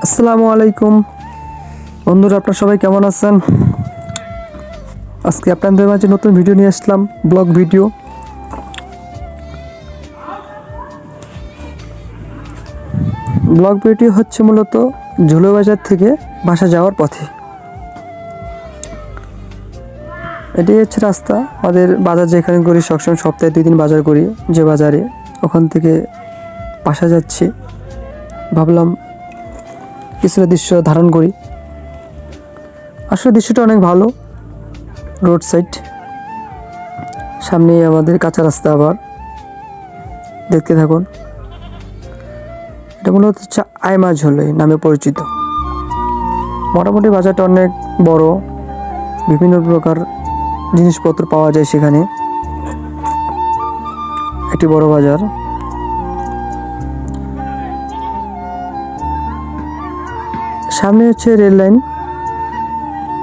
আসসালামু আলাইকুম বন্ধুরা, আপনারা সবাই কেমন আছেন? আজকে আপনাদের মাঝে নতুন ভিডিও নিয়ে আসলাম, ব্লগ ভিডিও। ব্লগ ভিডিও হচ্ছে মূলত ঝুলো বাজার থেকে বাসা যাওয়ার পথে। এটাই হচ্ছে রাস্তা। আমাদের বাজার যেখানে করি, সবসময় সপ্তাহে 2 দিন বাজার করি, যে বাজারে ওখান থেকে বাসা যাচ্ছি। ভাবলাম কিছুটা দৃশ্য ধারণ করি। আসলে দৃশ্যটা অনেক ভালো, রোড সাইড, সামনে আমাদের কাঁচা রাস্তা। আবার দেখতে থাকুন। এটা মূলত হচ্ছে আইমা ঝুলই নামে পরিচিত। মোটামুটি বাজারটা অনেক বড়, বিভিন্ন প্রকার জিনিসপত্র পাওয়া যায় সেখানে। একটি বড় বাজার। সামনে হচ্ছে রেল লাইন,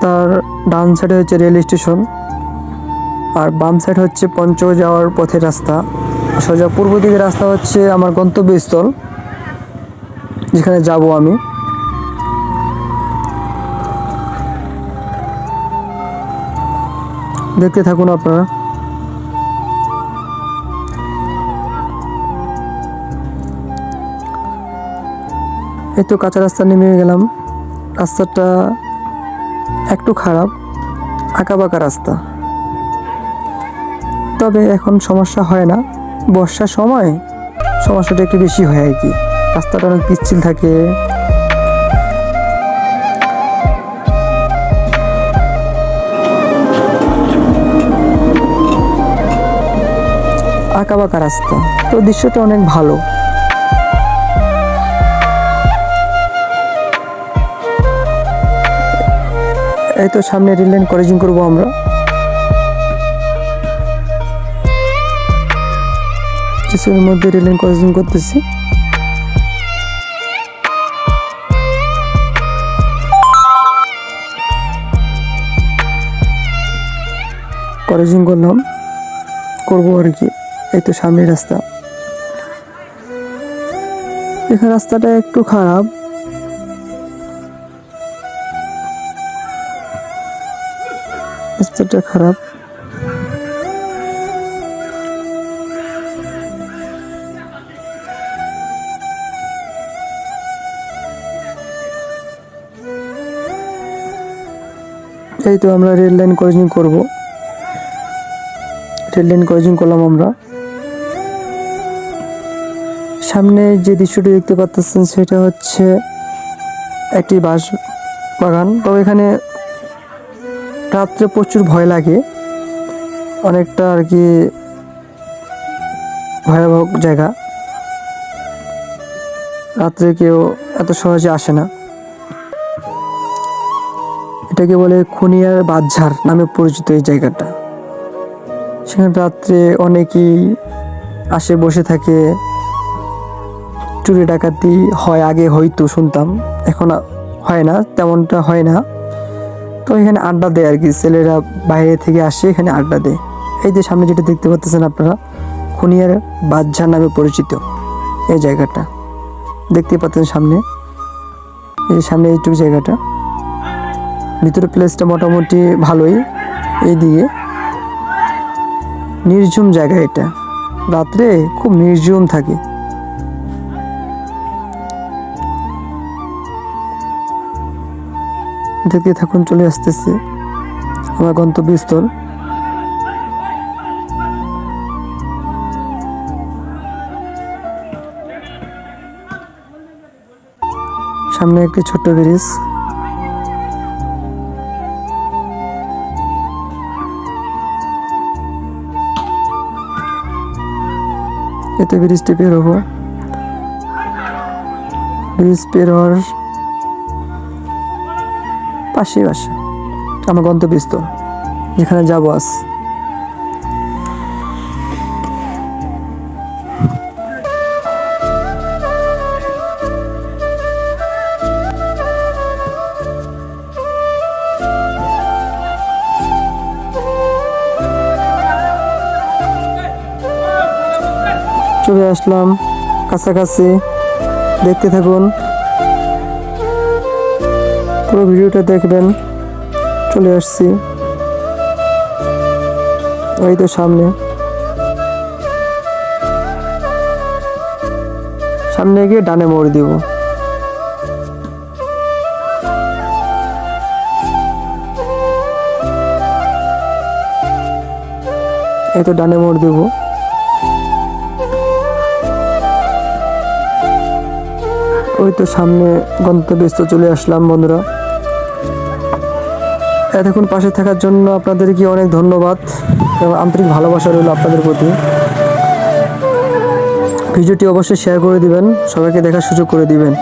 তার ডান সাইডে হচ্ছে রেল স্টেশন, আর বাম সাইড হচ্ছে পঞ্চগড় যাওয়ার পথের রাস্তা। সোজা পূর্ব দিকের রাস্তা হচ্ছে আমার গন্তব্যস্থল, যেখানে যাব আমি। দেখতে থাকুন আপনারা। এই তো কাঁচা রাস্তা নেমে গেলাম। রাস্তাটা একটু খারাপ, আঁকাবাঁকা রাস্তা, তবে এখন সমস্যা হয় না। বর্ষার সময় সমস্যাটা একটু বেশি হয় আর কি। রাস্তাটা অনেক পিচ্ছিল থাকে। আঁকাবাঁকা রাস্তা, তো দৃশ্যটা অনেক ভালো। এই তো সামনে রেল লাইন ক্রসিং করবো আমরা। কিছুর মধ্যে রেল লাইন ক্রসিং করতেছি। ক্রসিং করবো আর কি। এই তো সামনে রাস্তা। এখানে রাস্তাটা একটু খারাপ, রাস্তাটা খারাপ। এই তো আমরা রেল লাইন ক্রসিং করবো। রেল লাইন ক্রসিং করলাম আমরা। সামনে যে দৃশ্যটি দেখতে পাচ্ছেন সেটা হচ্ছে একটি বাঁশ বাগান। তবে এখানে রাত্রে প্রচুর ভয় লাগে, অনেকটা আর কি ভয়াবহ জায়গা। রাত্রে কেউ এত সহজে আসে না। এটাকে বলে খুনিয়ার বাঁধঝাড় নামে পরিচিত এই জায়গাটা। সেখানে রাত্রে অনেকেই আসে, বসে থাকে। চুরি ডাকাতি হয়, আগে হয়তো শুনতাম, এখন হয় না, তেমনটা হয় না। তো এখানে আড্ডা দেয় আর কি, ছেলেরা বাইরে থেকে আসে, এখানে আড্ডা দেয়। এই যে সামনে যেটা দেখতে পাচ্ছেন আপনারা, খুনিয়ার বাঁধঝাড় নামে পরিচিত এই জায়গাটা। দেখতে পাচ্ছেন সামনে, এই সামনে এইটুকু জায়গাটা। ভিতরে প্লেসটা মোটামুটি ভালোই। এইদিকে নির্ঝুম জায়গা, এটা রাত্রে খুব নির্ঝুম থাকে। দেখতে থাকুন, চলে আসতেছে আমার গন্তব্যস্থল। সামনে একটি ছোট্ট ব্রিজ। এতে ব্রিজটি পের হবো। ব্রিজ পের হওয়ার পাশে বাসা আমার গন্তব্যস্থল, যেখানে যাবো আজ। চলে আসলাম কাছাকাছি, দেখতে থাকুন। পুরো ভিডিওটা দেখবেন। চলে আসছি, এই তো সামনে সামনে গিয়ে ডানে মোড় দিব। এই তো ডানে মোড় দিব। ওই তো সামনে গন্তব্যস্থলে চলে আসলাম বন্ধুরা। এতক্ষণ পাশে থাকার জন্য আপনাদেরকে অনেক ধন্যবাদ এবং আন্তরিক ভালোবাসা রইল আপনাদের প্রতি। ভিডিওটি অবশ্যই শেয়ার করে দিবেন, সবাইকে দেখার সুযোগ করে দিবেন।